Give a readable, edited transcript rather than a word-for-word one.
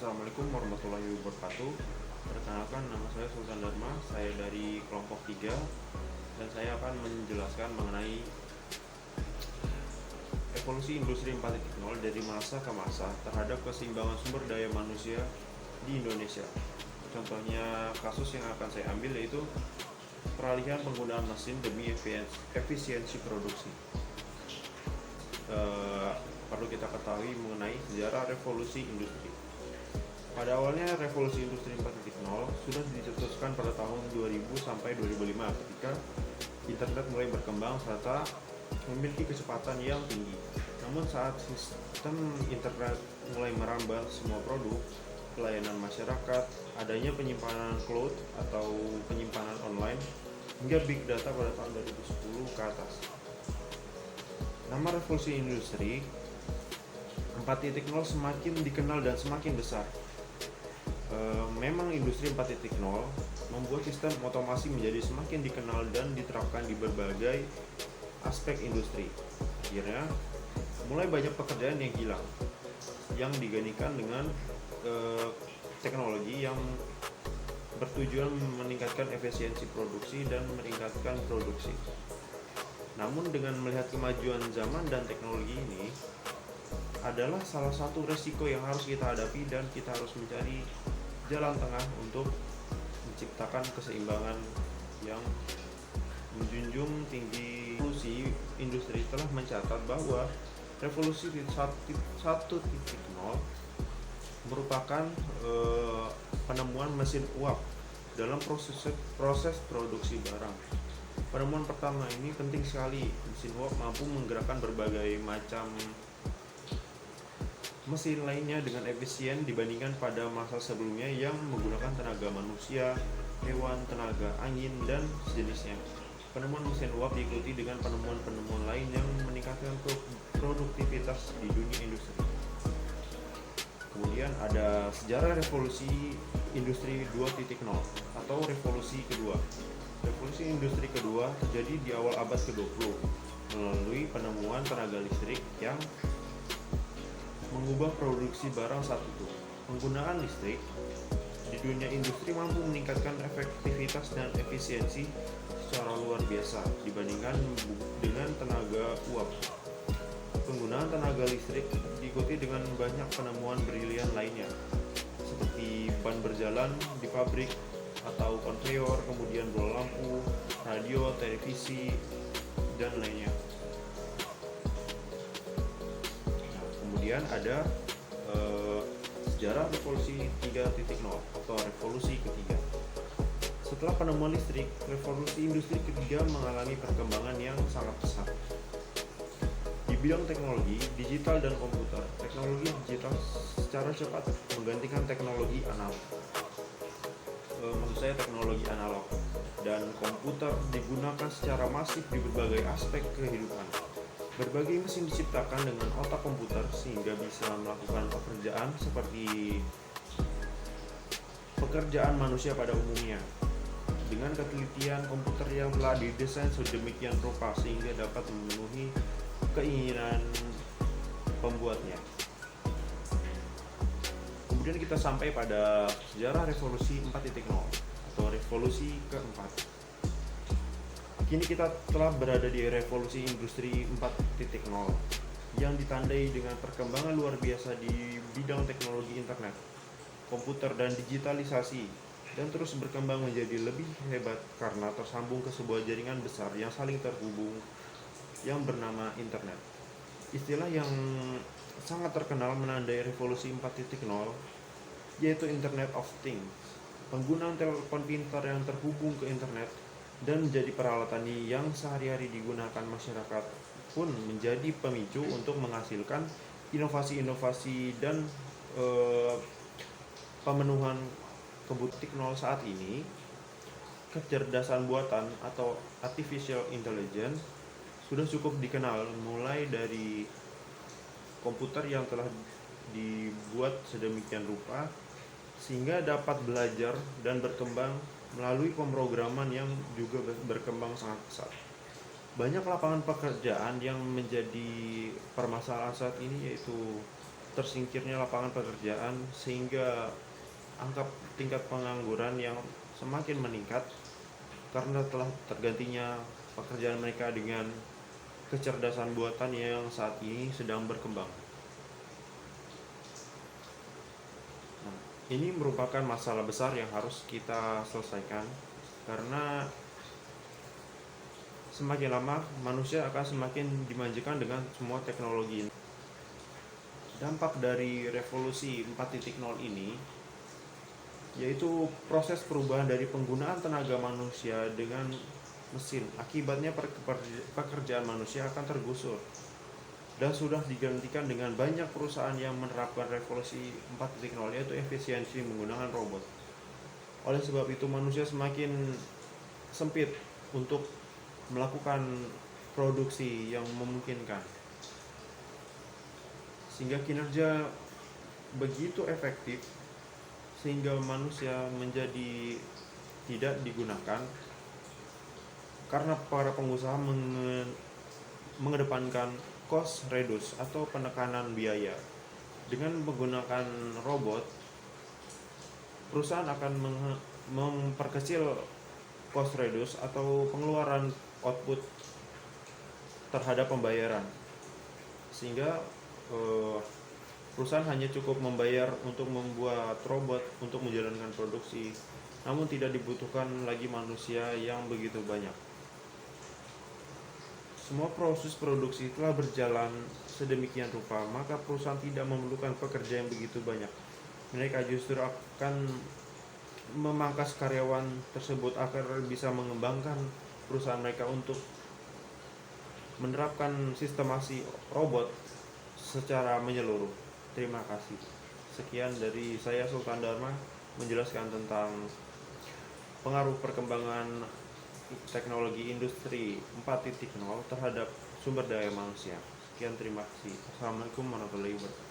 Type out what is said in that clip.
Assalamualaikum warahmatullahi wabarakatuh. Perkenalkan, nama saya Sultan Dharma. Saya dari kelompok 3 dan saya akan menjelaskan mengenai evolusi industri 4.0 dari masa ke masa terhadap keseimbangan sumber daya manusia di Indonesia. Contohnya kasus yang akan saya ambil yaitu peralihan penggunaan mesin demi efisiensi produksi. Perlu kita ketahui mengenai sejarah revolusi industri. Pada awalnya revolusi industri 4.0 sudah dicetuskan pada tahun 2000 sampai 2005 ketika internet mulai berkembang serta memiliki kecepatan yang tinggi. Namun saat sistem internet mulai merambah semua produk, pelayanan masyarakat, adanya penyimpanan cloud atau penyimpanan online, hingga big data pada tahun 2010 ke atas. Nama revolusi industri 4.0 semakin dikenal dan semakin besar. Memang industri 4.0 membuat sistem otomasi menjadi semakin dikenal dan diterapkan di berbagai aspek industri. Akhirnya, mulai banyak pekerjaan yang hilang, yang digantikan dengan teknologi yang bertujuan meningkatkan efisiensi produksi dan meningkatkan produksi. Namun dengan melihat kemajuan zaman dan teknologi ini adalah salah satu resiko yang harus kita hadapi dan kita harus mencari jalan tengah untuk menciptakan keseimbangan yang menjunjung tinggi. Revolusi industri telah mencatat bahwa revolusi 1.0 merupakan penemuan mesin uap dalam proses produksi barang. Penemuan pertama ini penting sekali. Mesin uap mampu menggerakkan berbagai macam mesin lainnya dengan efisien dibandingkan pada masa sebelumnya yang menggunakan tenaga manusia, hewan, tenaga angin, dan sejenisnya. Penemuan mesin uap diikuti dengan penemuan-penemuan lain yang meningkatkan produktivitas di dunia industri. Kemudian ada sejarah revolusi industri 2.0 atau revolusi kedua. Revolusi industri kedua terjadi di awal abad ke-20 melalui penemuan tenaga listrik yang mengubah produksi barang saat itu. Penggunaan listrik di dunia industri mampu meningkatkan efektivitas dan efisiensi secara luar biasa dibandingkan dengan tenaga uap. Penggunaan tenaga listrik diikuti dengan banyak penemuan brilian lainnya, seperti ban berjalan di pabrik atau konveyor, kemudian bola lampu, radio, televisi, dan lainnya. Kemudian ada sejarah revolusi 3.0 atau revolusi ketiga. Setelah penemuan listrik, revolusi industri ketiga mengalami perkembangan yang sangat pesat. Di bidang teknologi, digital dan komputer, teknologi digital secara cepat menggantikan teknologi analog. Maksud saya teknologi analog dan komputer digunakan secara masif di berbagai aspek kehidupan. Berbagai mesin diciptakan dengan otak komputer sehingga bisa melakukan pekerjaan seperti pekerjaan manusia pada umumnya. Dengan ketelitian komputer yang telah didesain sedemikian rupa sehingga dapat memenuhi keinginan pembuatnya. Kemudian kita sampai pada sejarah revolusi 4.0 atau revolusi keempat. Kini kita telah berada di revolusi industri 4.0 yang ditandai dengan perkembangan luar biasa di bidang teknologi internet, komputer, dan digitalisasi, dan terus berkembang menjadi lebih hebat karena tersambung ke sebuah jaringan besar yang saling terhubung yang bernama internet. Istilah yang sangat terkenal menandai revolusi 4.0 yaitu Internet of Things. Penggunaan telepon pintar yang terhubung ke internet dan menjadi peralatan yang sehari-hari digunakan masyarakat pun menjadi pemicu untuk menghasilkan inovasi-inovasi dan pemenuhan kebutuhan saat ini. Kecerdasan buatan atau artificial intelligence sudah cukup dikenal, mulai dari komputer yang telah dibuat sedemikian rupa sehingga dapat belajar dan berkembang melalui pemrograman yang juga berkembang sangat pesat. Banyak lapangan pekerjaan yang menjadi permasalahan saat ini, yaitu tersingkirnya lapangan pekerjaan sehingga tingkat pengangguran yang semakin meningkat karena telah tergantinya pekerjaan mereka dengan kecerdasan buatan yang saat ini sedang berkembang. Nah, ini merupakan masalah besar yang harus kita selesaikan karena semakin lama manusia akan semakin dimanjakan dengan semua teknologi ini. Dampak dari revolusi 4.0 ini yaitu proses perubahan dari penggunaan tenaga manusia dengan mesin. Akibatnya pekerjaan manusia akan tergusur dan sudah digantikan dengan banyak perusahaan yang menerapkan revolusi 4.0 yaitu efisiensi menggunakan robot. Oleh sebab itu manusia semakin sempit untuk melakukan produksi yang memungkinkan, sehingga kinerja begitu efektif sehingga manusia menjadi tidak digunakan karena para pengusaha mengedepankan cost reduce atau penekanan biaya. Dengan menggunakan robot, perusahaan akan memperkecil cost reduce atau pengeluaran output terhadap pembayaran, sehingga perusahaan hanya cukup membayar untuk membuat robot untuk menjalankan produksi, namun tidak dibutuhkan lagi manusia yang begitu banyak. Semua proses produksi telah berjalan sedemikian rupa, maka perusahaan tidak memerlukan pekerja yang begitu banyak. Mereka justru akan memangkas karyawan tersebut agar bisa mengembangkan perusahaan mereka untuk menerapkan sistemasi robot secara menyeluruh. Terima kasih. Sekian dari saya, Sultan Dharma, menjelaskan tentang pengaruh perkembangan teknologi industri 4.0 terhadap sumber daya manusia. Sekian, terima kasih. Assalamualaikum warahmatullahi wabarakatuh.